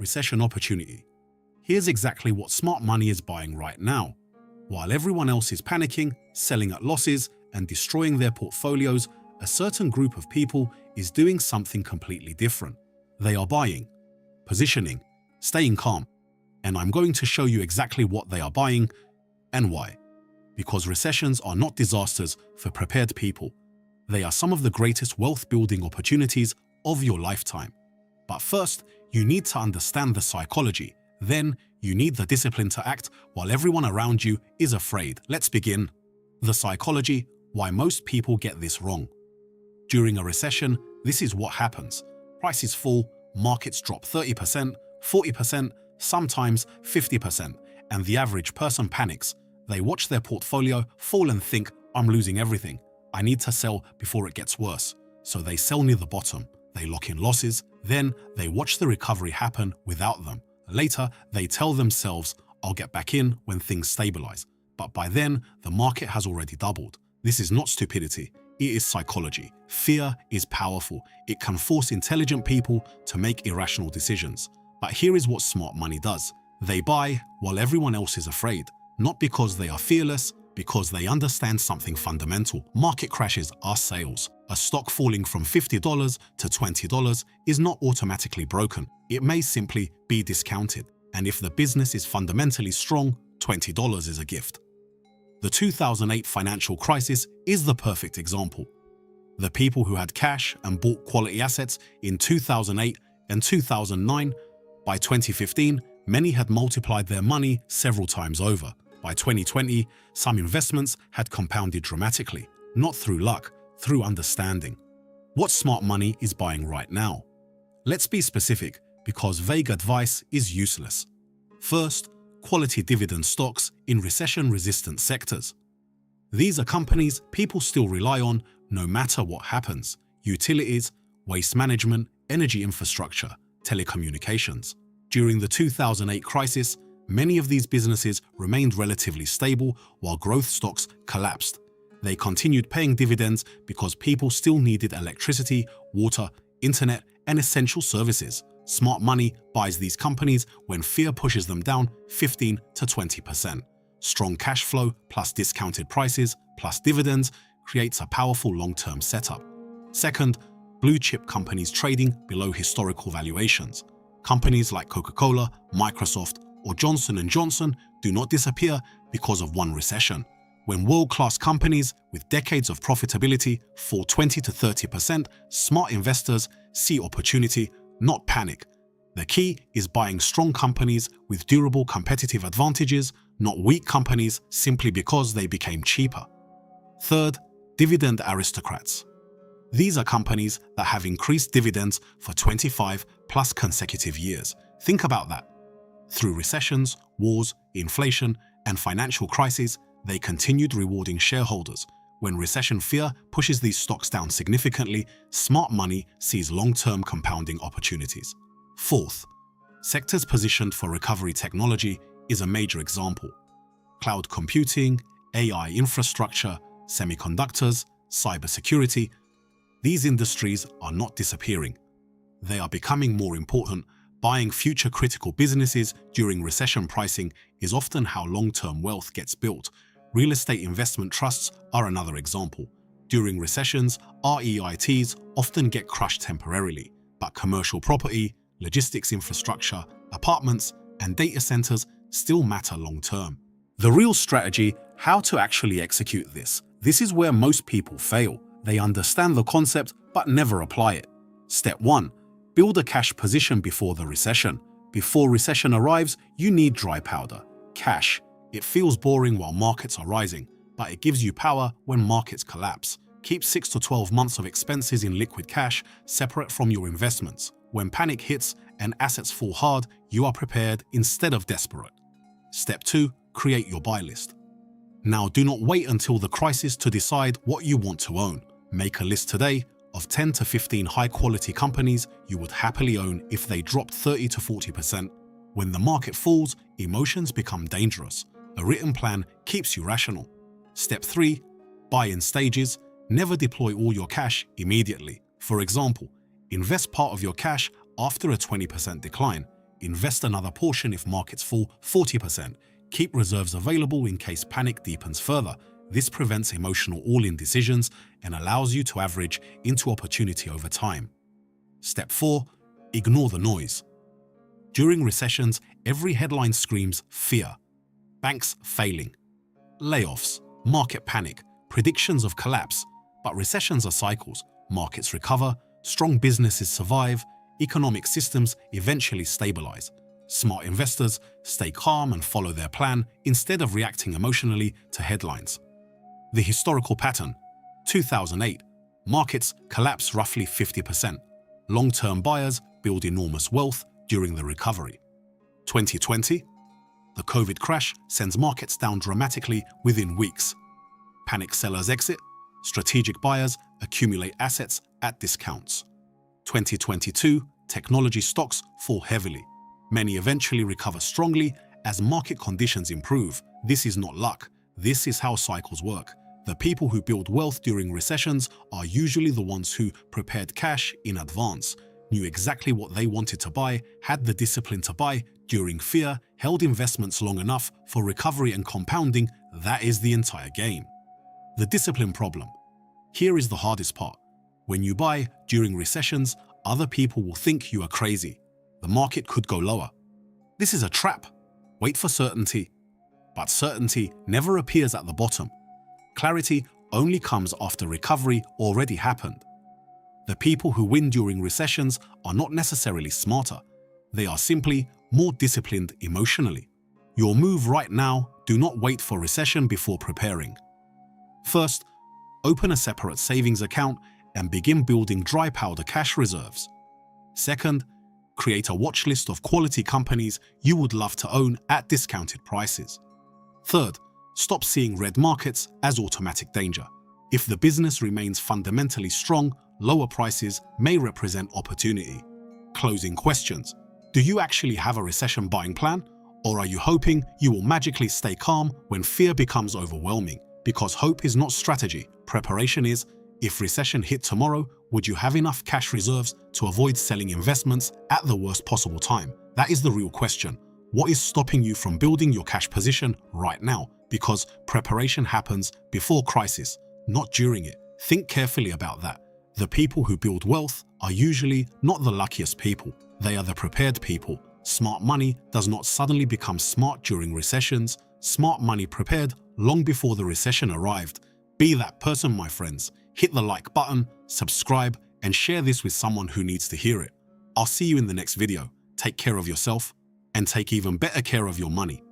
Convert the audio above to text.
recession opportunity. Here's exactly what smart money is buying right now. While everyone else is panicking, selling at losses, and destroying their portfolios, a certain group of people is doing something completely different. They are buying, positioning, staying calm. And I'm going to show you exactly what they are buying and why. Because recessions are not disasters for prepared people. They are some of the greatest wealth-building opportunities of your lifetime. But first, you need to understand the psychology. Then, you need the discipline to act while everyone around you is afraid. Let's begin. The psychology, why most people get this wrong. During a recession, this is what happens. Prices fall, markets drop 30%, 40%, sometimes 50%, and the average person panics. They watch their portfolio fall and think, I'm losing everything. I need to sell before it gets worse. So they sell near the bottom. They lock in losses. Then they watch the recovery happen without them. Later, they tell themselves, I'll get back in when things stabilize. But by then, the market has already doubled. This is not stupidity. It is psychology. Fear is powerful. It can force intelligent people to make irrational decisions. But here is what smart money does. They buy while everyone else is afraid. Not because they are fearless, because they understand something fundamental. Market crashes are sales. A stock falling from $50 to $20 is not automatically broken. It may simply be discounted. And if the business is fundamentally strong, $20 is a gift. The 2008 financial crisis is the perfect example. The people who had cash and bought quality assets in 2008 and 2009, by 2015, many had multiplied their money several times over. By 2020, some investments had compounded dramatically, not through luck, through understanding. What smart money is buying right now? Let's be specific, because vague advice is useless. First, quality dividend stocks in recession-resistant sectors. These are companies people still rely on no matter what happens: utilities, waste management, energy infrastructure, telecommunications. During the 2008 crisis, many of these businesses remained relatively stable while growth stocks collapsed. They continued paying dividends because people still needed electricity, water, internet, and essential services. Smart money buys these companies when fear pushes them down 15 to 20%. Strong cash flow plus discounted prices plus dividends creates a powerful long-term setup. Second, blue-chip companies trading below historical valuations. Companies like Coca-Cola, Microsoft, or Johnson & Johnson do not disappear because of one recession. When world-class companies with decades of profitability fall 20 to 30%, smart investors see opportunity, not panic. The key is buying strong companies with durable competitive advantages, not weak companies simply because they became cheaper. Third, dividend aristocrats. These are companies that have increased dividends for 25 plus consecutive years. Think about that. Through recessions, wars, inflation, and financial crises, they continued rewarding shareholders. When recession fear pushes these stocks down significantly, smart money sees long-term compounding opportunities. Fourth, sectors positioned for recovery. Technology is a major example. Cloud computing, AI infrastructure, semiconductors, cybersecurity. These industries are not disappearing. They are becoming more important. Buying future-critical businesses during recession pricing is often how long-term wealth gets built. Real estate investment trusts are another example. During recessions, REITs often get crushed temporarily, but commercial property, logistics infrastructure, apartments, and data centers still matter long-term. The real strategy, how to actually execute this. This is where most people fail. They understand the concept but never apply it. Step 1. Build a cash position before the recession. Before recession arrives, you need dry powder, cash. It feels boring while markets are rising, but it gives you power when markets collapse. Keep 6 to 12 months of expenses in liquid cash, separate from your investments. When panic hits and assets fall hard, you are prepared instead of desperate. Step 2. Create your buy list. Now, do not wait until the crisis to decide what you want to own. Make a list today of 10 to 15 high-quality companies you would happily own if they dropped 30 to 40%. When the market falls, emotions become dangerous. A written plan keeps you rational. Step 3. Buy in stages. Never deploy all your cash immediately. For example, invest part of your cash after a 20% decline. invest another portion if markets fall 40%. Keep reserves available in case panic deepens further. This prevents emotional all-in decisions and allows you to average into opportunity over time. Step 4. Ignore the noise. During recessions, every headline screams fear. Banks failing, layoffs, market panic, predictions of collapse. But recessions are cycles. Markets recover, strong businesses survive, economic systems eventually stabilize. Smart investors stay calm and follow their plan instead of reacting emotionally to headlines. The historical pattern: 2008, markets collapse roughly 50%. Long-term buyers build enormous wealth during the recovery. 2020, the COVID crash sends markets down dramatically within weeks. Panic sellers exit, strategic buyers accumulate assets at discounts. 2022, technology stocks fall heavily. Many eventually recover strongly as market conditions improve. This is not luck. This is how cycles work. The people who build wealth during recessions are usually the ones who prepared cash in advance, knew exactly what they wanted to buy, had the discipline to buy during fear, held investments long enough for recovery and compounding. That is the entire game. The discipline problem. Here is the hardest part. When you buy during recessions, other people will think you are crazy. The market could go lower. This is a trap. Wait for certainty. But certainty never appears at the bottom. Clarity only comes after recovery already happened. The people who win during recessions are not necessarily smarter. They are simply more disciplined emotionally. Your move right now: do not wait for recession before preparing. First, open a separate savings account and begin building dry powder cash reserves. Second, create a watch list of quality companies you would love to own at discounted prices. Third, stop seeing red markets as automatic danger. If the business remains fundamentally strong, lower prices may represent opportunity. Closing questions. Do you actually have a recession buying plan? Or are you hoping you will magically stay calm when fear becomes overwhelming? Because hope is not strategy, preparation is. If recession hit tomorrow, would you have enough cash reserves to avoid selling investments at the worst possible time? That is the real question. What is stopping you from building your cash position right now? Because preparation happens before crisis, not during it. Think carefully about that. The people who build wealth are usually not the luckiest people. They are the prepared people. Smart money does not suddenly become smart during recessions. Smart money prepared long before the recession arrived. Be that person, my friends. Hit the like button, subscribe, and share this with someone who needs to hear it. I'll see you in the next video. Take care of yourself and take even better care of your money.